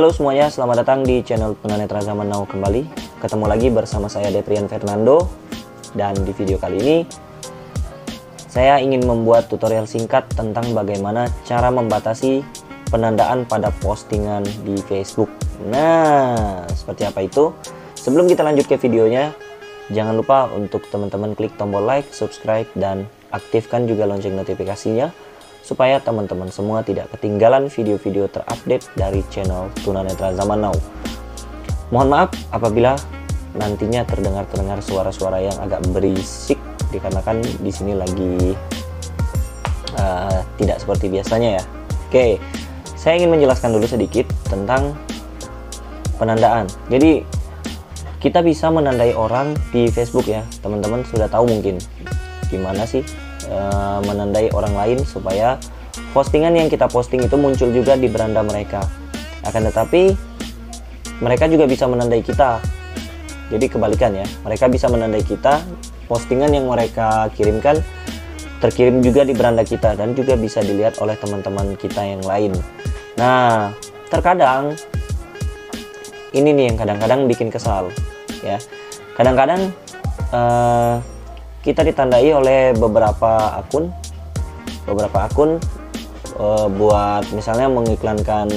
Halo semuanya, selamat datang di channel Tunanetra Zaman Now kembali. Ketemu lagi bersama saya Deprian Fernando. Dan di video kali ini saya ingin membuat tutorial singkat tentang bagaimana cara membatasi penandaan pada postingan di Facebook. Nah, seperti apa itu? Sebelum kita lanjut ke videonya, jangan lupa untuk teman-teman klik tombol like, subscribe, dan aktifkan juga lonceng notifikasinya supaya teman-teman semua tidak ketinggalan video-video terupdate dari channel Tunanetra Zaman Now. Mohon maaf apabila nantinya terdengar suara-suara yang agak berisik, dikarenakan di sini lagi tidak seperti biasanya ya. Oke, saya ingin menjelaskan dulu sedikit tentang penandaan. Jadi kita bisa menandai orang di Facebook ya, teman-teman sudah tahu mungkin gimana sih menandai orang lain supaya postingan yang kita posting itu muncul juga di beranda mereka. Akan tetapi mereka juga bisa menandai kita. Jadi kebalikan ya, mereka bisa menandai kita, postingan yang mereka kirimkan terkirim juga di beranda kita dan juga bisa dilihat oleh teman-teman kita yang lain. Nah, terkadang ini nih yang kadang-kadang bikin kesal ya. Kadang-kadang kita ditandai oleh beberapa akun buat misalnya mengiklankan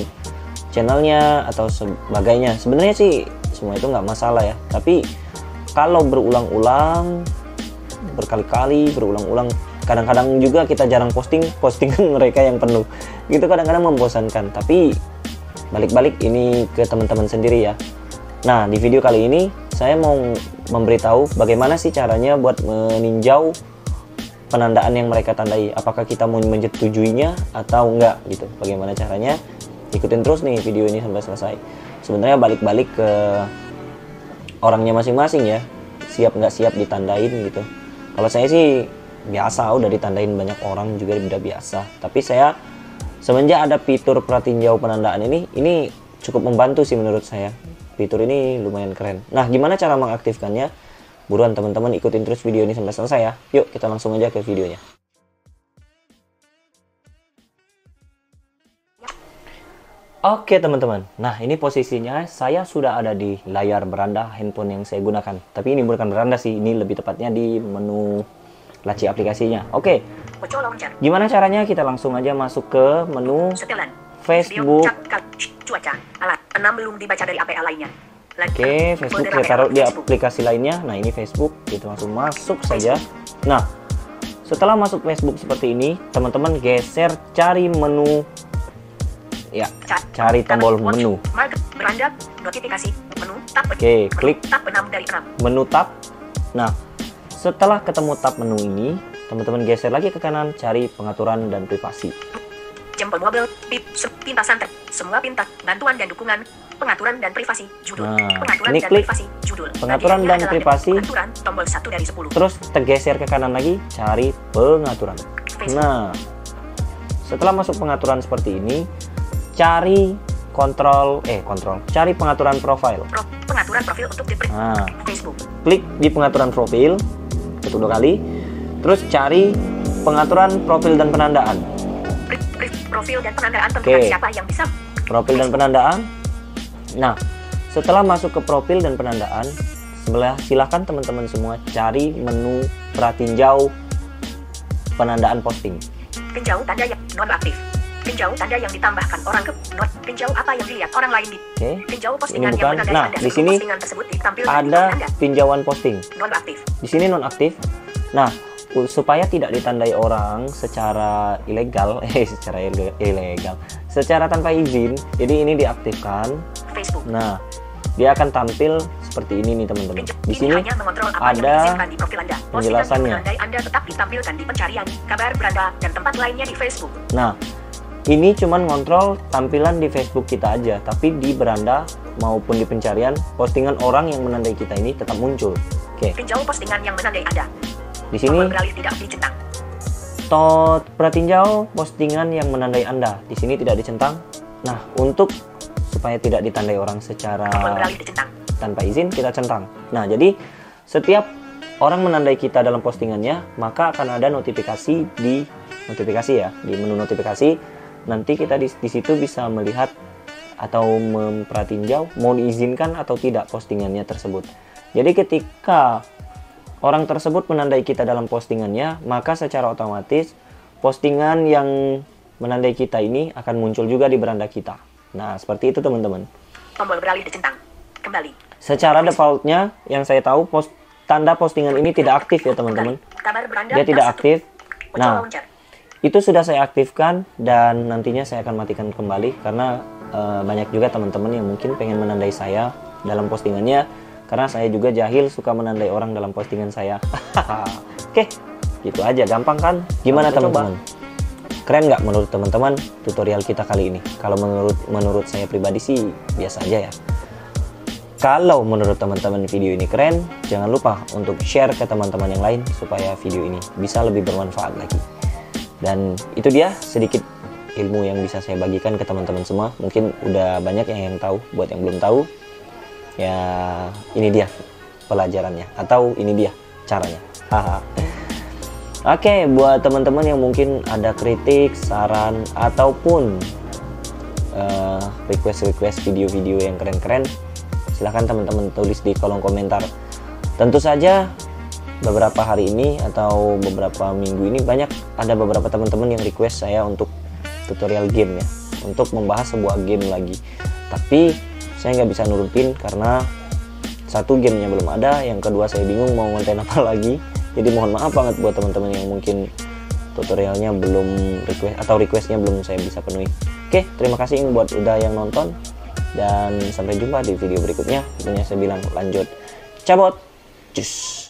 channelnya atau sebagainya. Sebenarnya sih semua itu nggak masalah ya, tapi kalau berulang-ulang, berkali-kali, berulang-ulang, kadang-kadang juga kita jarang postingan mereka yang penuh gitu, kadang-kadang membosankan. Tapi balik-balik ini ke teman-teman sendiri ya. Nah, di video kali ini saya mau memberitahu bagaimana sih caranya buat meninjau penandaan yang mereka tandai. Apakah kita mau menyetujuinya atau enggak gitu. Bagaimana caranya? Ikutin terus nih video ini sampai selesai. Sebenarnya balik-balik ke orangnya masing-masing ya. Siap nggak siap ditandain gitu. Kalau saya sih biasa, udah ditandain banyak orang juga udah biasa. Tapi saya semenjak ada fitur pratinjau penandaan ini cukup membantu sih menurut saya. Fitur ini lumayan keren. Nah, gimana cara mengaktifkannya? Buruan teman-teman ikutin terus video ini sampai selesai ya. Yuk kita langsung aja ke videonya. Oke teman-teman, nah ini posisinya saya sudah ada di layar beranda handphone yang saya gunakan. Tapi ini bukan beranda sih, ini lebih tepatnya di menu laci aplikasinya. Oke, gimana caranya? Kita langsung aja masuk ke menu Facebook. Cuaca alat 6 belum dibaca dari APA lainnya. Oke, Facebook saya taruh di aplikasi lainnya. Nah, ini Facebook, kita langsung masuk saja. Nah, setelah masuk Facebook seperti ini, teman-teman geser cari menu ya, cari tombol menu. Beranda, notifikasi, menu, tab. Oke, klik tab 6 dari 6. Menu tab. Nah, setelah ketemu tab menu ini, teman-teman geser lagi ke kanan, cari pengaturan dan privasi. Jempol mobil, pintasan, semua pintas, bantuan dan dukungan, pengaturan dan privasi, judul. Nah, pengaturan ini dan klik privasi, judul. pengaturan dan privasi. Pengaturan, tombol 1 dari 10. Terus tergeser ke kanan lagi, cari pengaturan. Facebook. Nah, setelah masuk pengaturan seperti ini, cari cari pengaturan profil. Pengaturan profil untuk di Nah, Facebook. klik di pengaturan profil kedua kali, terus cari pengaturan profil dan penandaan. Profil dan penandaan tentukan siapa yang bisa. Profil dan penandaan. Nah, setelah masuk ke profil dan penandaan, silahkan teman-teman semua cari menu pratinjau penandaan posting. Tinjau tanda yang nonaktif. Tinjau tanda yang ditambahkan orang ke not. Tinjau apa yang dilihat orang lain di. Oke. Tinjau Ini postingan yang bukan. menandai Nah, Anda. di sini Postingan tersebut ditampilkan ada di Anda. tinjauan posting. Nonaktif. Di sini nonaktif. Nah, supaya tidak ditandai orang secara ilegal, secara tanpa izin, jadi ini diaktifkan. Facebook. Nah, dia akan tampil seperti ini nih teman-teman. Di sini hanya mengontrol apa ada yang diizinkan di profil Anda. Postingan penjelasannya. yang menandai Anda tetap ditampilkan di pencarian, kabar beranda, dan tempat lainnya di Facebook. Nah, ini cuman ngontrol tampilan di Facebook kita aja, tapi di beranda maupun di pencarian, postingan orang yang menandai kita ini tetap muncul. Oke. Tinjau postingan yang menandai Anda. Di sini Tombol beralih tidak dicentang. pratinjau postingan yang menandai Anda. Di sini tidak dicentang. Nah, untuk supaya tidak ditandai orang secara Tombol beralih dicentang. tanpa izin, kita centang. Nah, jadi setiap orang menandai kita dalam postingannya, maka akan ada notifikasi di menu notifikasi. Nanti kita di situ bisa melihat atau memperhatinjau mau diizinkan atau tidak postingannya tersebut. Jadi ketika orang tersebut menandai kita dalam postingannya, maka secara otomatis postingan yang menandai kita ini akan muncul juga di beranda kita. Nah, seperti itu teman-teman. Tombol beralih centang. Kembali. Secara defaultnya yang saya tahu tanda postingan ini tidak aktif ya teman-teman. Kabar beranda. Dia tidak aktif. Nah, itu sudah saya aktifkan dan nantinya saya akan matikan kembali karena banyak juga teman-teman yang mungkin pengen menandai saya dalam postingannya, karena saya juga jahil suka menandai orang dalam postingan saya. Oke, gitu aja, gampang kan? Gimana teman-teman? Keren nggak menurut teman-teman tutorial kita kali ini? Kalau menurut saya pribadi sih biasa aja ya. Kalau menurut teman-teman video ini keren, jangan lupa untuk share ke teman-teman yang lain supaya video ini bisa lebih bermanfaat lagi. Dan itu dia sedikit ilmu yang bisa saya bagikan ke teman-teman semua. Mungkin udah banyak yang tahu, buat yang belum tahu ya ini dia pelajarannya atau ini dia caranya. Oke, buat teman-teman yang mungkin ada kritik, saran ataupun request video-video yang keren-keren, silahkan teman-teman tulis di kolom komentar. Tentu saja beberapa hari ini atau beberapa minggu ini ada beberapa teman-teman yang request saya untuk tutorial game ya, untuk membahas sebuah game lagi. Tapi saya nggak bisa nurutin karena satu, gamenya belum ada, yang kedua saya bingung mau ngonten apa lagi. Jadi mohon maaf banget buat teman-teman yang mungkin tutorialnya belum requestnya belum saya bisa penuhi. Oke, terima kasih buat udah yang nonton. Dan sampai jumpa di video berikutnya. Tentunya saya bilang lanjut cabut. Cus.